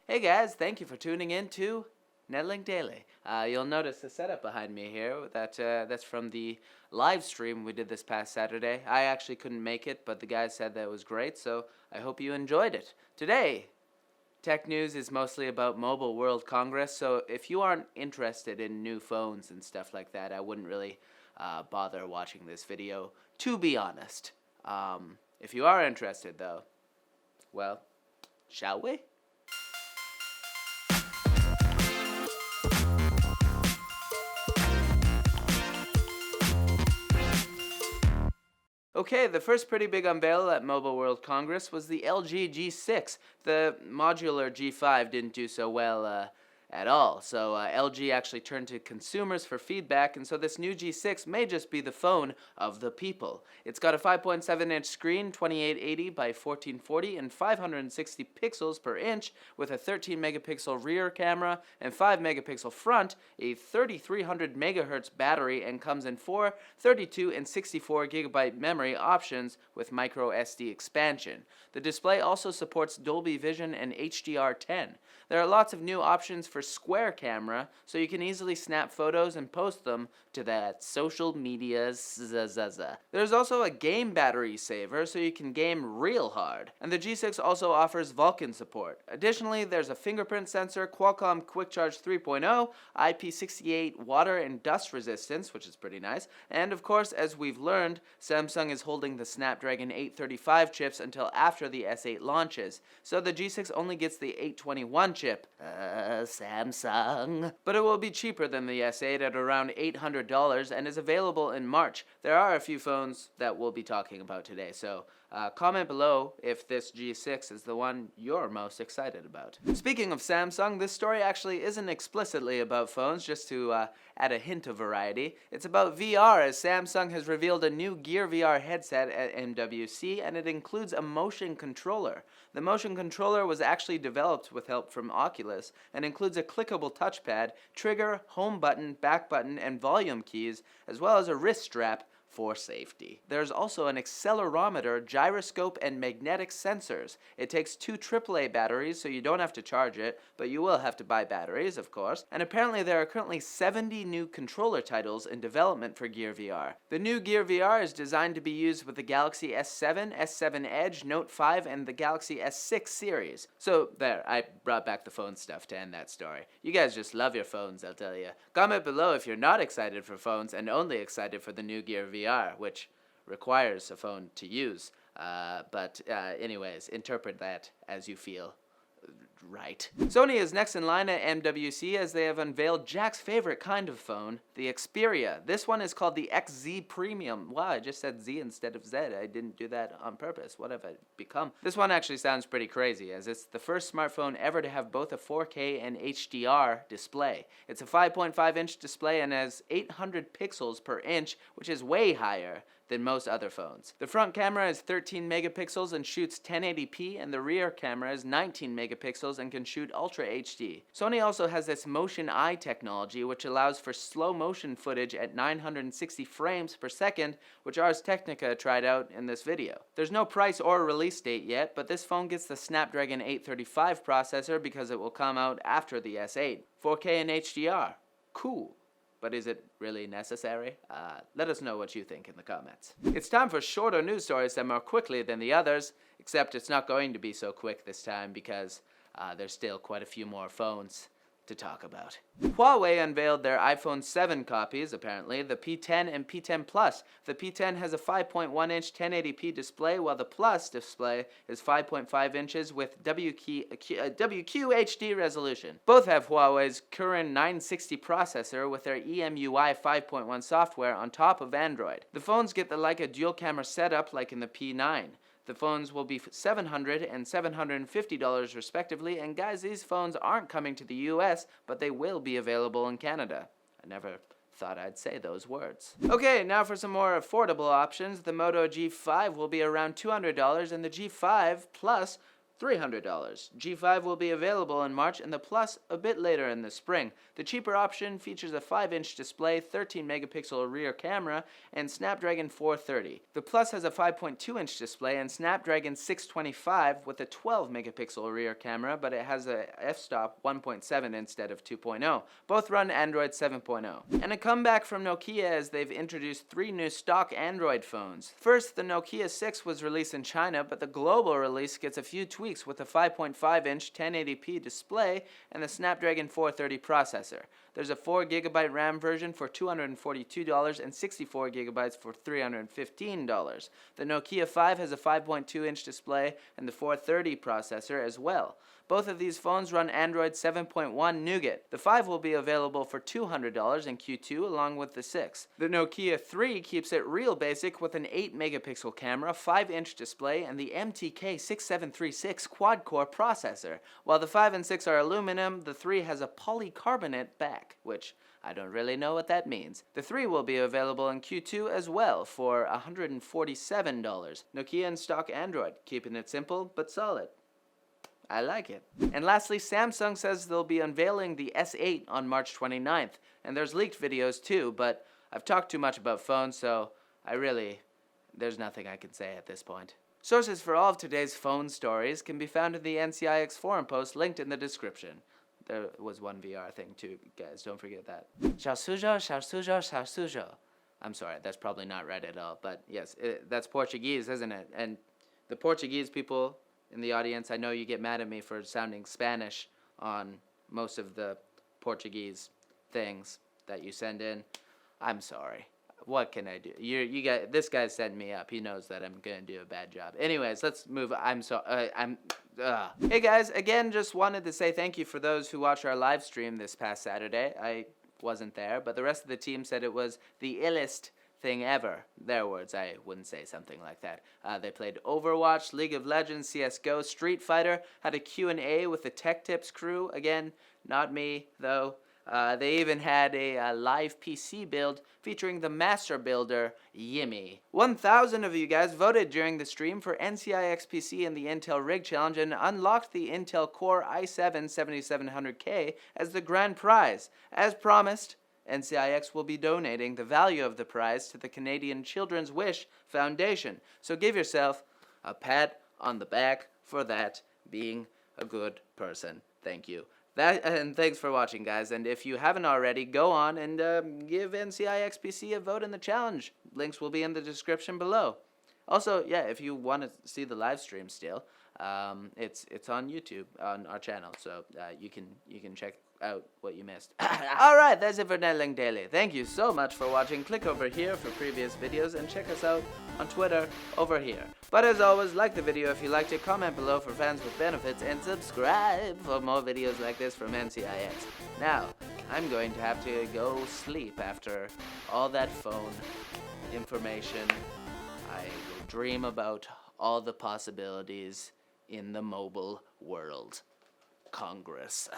Hey guys, thank you for tuning in to Netlinked Daily. You'll notice the setup behind me here. That's from the live stream we did this past Saturday. I actually couldn't make it, but the guys said that it was great, so I hope you enjoyed it. Today, tech news is mostly about Mobile World Congress, so if you aren't interested in new phones and stuff like that, I wouldn't really bother watching this video, to be honest. If you are interested, though, well, shall we? Okay, the first pretty big unveil at Mobile World Congress was the LG G6. The modular G5 didn't do so well at all, so LG actually turned to consumers for feedback, and so this new G6 may just be the phone of the people. It's got a 5.7-inch screen, 2880 by 1440, and 560 pixels per inch, with a 13-megapixel rear camera and 5-megapixel front, a 3300 megahertz battery, and comes in 4, 32, and 64 gigabyte memory options with micro SD expansion. The display also supports Dolby Vision and HDR10. There are lots of new options for square camera, so you can easily snap photos and post them to that social media zazaza. There's also a game battery saver, so you can game real hard. And the G6 also offers Vulkan support. Additionally, there's a fingerprint sensor, Qualcomm Quick Charge 3.0, IP68 water and dust resistance, which is pretty nice, and of course, as we've learned, Samsung is holding the Snapdragon 835 chips until after the S8 launches, so the G6 only gets the 821 chip. Samsung. But it will be cheaper than the S8 at around $800 and is available in March. There are a few phones that we'll be talking about today, so comment below if this G6 is the one you're most excited about. Speaking of Samsung, this story actually isn't explicitly about phones, just to add a hint of variety. It's about VR, as Samsung has revealed a new Gear VR headset at MWC, and it includes a motion controller. The motion controller was actually developed with help from Oculus and includes a clickable touchpad, trigger, home button, back button, and volume keys, as well as a wrist strap for safety. There's also an accelerometer, gyroscope, and magnetic sensors. It takes 2 AAA batteries, so you don't have to charge it, but you will have to buy batteries, of course. And apparently there are currently 70 new controller titles in development for Gear VR. The new Gear VR is designed to be used with the Galaxy S7, S7 Edge, Note 5, and the Galaxy S6 series. So there, I brought back the phone stuff to end that story. You guys just love your phones, I'll tell you. Comment below if you're not excited for phones and only excited for the new Gear VR, which requires a phone to use. Anyways, interpret that as you feel right. Sony is next in line at MWC as they have unveiled Jack's favorite kind of phone, the Xperia. This one is called the XZ Premium. Wow, I just said Z instead of Z. I didn't do that on purpose. What have I become? This one actually sounds pretty crazy, as it's the first smartphone ever to have both a 4K and HDR display. It's a 5.5-inch display and has 800 pixels per inch, which is way higher than most other phones. The front camera is 13 megapixels and shoots 1080p, and the rear camera is 19 megapixels and can shoot Ultra HD. Sony also has this Motion Eye technology, which allows for slow motion footage at 960 frames per second, which Ars Technica tried out in this video. There's no price or release date yet, but this phone gets the Snapdragon 835 processor because it will come out after the S8. 4K and HDR. Cool. But is it really necessary? Let us know what you think in the comments. It's time for shorter news stories that more quickly than the others, except it's not going to be so quick this time because there's still quite a few more phones to talk about. Huawei unveiled their iPhone 7 copies, apparently, the P10 and P10 Plus. The P10 has a 5.1-inch 1080p display, while the Plus display is 5.5 inches with WQHD resolution. Both have Huawei's Kirin 960 processor with their EMUI 5.1 software on top of Android. The phones get the Leica dual camera setup like in the P9. The phones will be $700 and $750 respectively, and guys, these phones aren't coming to the US, but they will be available in Canada. I never thought I'd say those words. Okay, now for some more affordable options. The Moto G5 will be around $200, and the G5 Plus $300. G5 will be available in March and the Plus a bit later in the spring. The cheaper option features a 5-inch display, 13-megapixel rear camera, and Snapdragon 430. The Plus has a 5.2-inch display and Snapdragon 625 with a 12-megapixel rear camera, but it has a f-stop 1.7 instead of 2.0. Both run Android 7.0. And a comeback from Nokia as they've introduced 3 new stock Android phones. First, the Nokia 6 was released in China, but the global release gets a few tweaks with a 5.5-inch 1080p display and the Snapdragon 430 processor. There's a 4GB RAM version for $242 and 64GB for $315. The Nokia 5 has a 5.2-inch display and the 430 processor as well. Both of these phones run Android 7.1 Nougat. The 5 will be available for $200 in Q2 along with the 6. The Nokia 3 keeps it real basic with an 8-megapixel camera, 5-inch display, and the MTK 6736 quad-core processor. While the 5 and 6 are aluminum, the 3 has a polycarbonate back, which I don't really know what that means. The 3 will be available in Q2 as well for $147. Nokia and stock Android, keeping it simple but solid. I like it. And lastly, Samsung says they'll be unveiling the S8 on March 29th. And there's leaked videos too, but I've talked too much about phones, so there's nothing I can say at this point. Sources for all of today's phone stories can be found in the NCIX forum post linked in the description. There was one VR thing too, guys, don't forget that. Xiao sujo. I'm sorry, that's probably not right at all, but yes, that's Portuguese, isn't it? And the Portuguese people in the audience, I know you get mad at me for sounding Spanish on most of the Portuguese things that you send in. I'm sorry. What can I do? This guy sent me up. He knows that I'm gonna do a bad job. Anyways, let's move. Hey guys, again, just wanted to say thank you for those who watched our live stream this past Saturday. I wasn't there, but the rest of the team said it was the illest thing ever. Their words, I wouldn't say something like that. They played Overwatch, League of Legends, CSGO, Street Fighter, had a Q&A with the Tech Tips crew. Again, not me, though. They even had a live PC build featuring the master builder, Yimmy. 1,000 of you guys voted during the stream for NCIX PC in the Intel Rig Challenge and unlocked the Intel Core i7-7700K as the grand prize. As promised, NCIX will be donating the value of the prize to the Canadian Children's Wish Foundation. So give yourself a pat on the back for that, being a good person. Thank you. And thanks for watching, guys. And if you haven't already, go on and give NCIX PC a vote in the challenge. Links will be in the description below. Also, yeah, if you want to see the live stream still, it's on YouTube on our channel, so you can check out what you missed. Alright, that's it for Netlinked Daily. Thank you so much for watching. Click over here for previous videos and check us out on Twitter over here. But as always, like the video if you liked it, comment below for fans with benefits, and subscribe for more videos like this from NCIX. Now, I'm going to have to go sleep after all that phone information. I will dream about all the possibilities in the mobile world. Congress.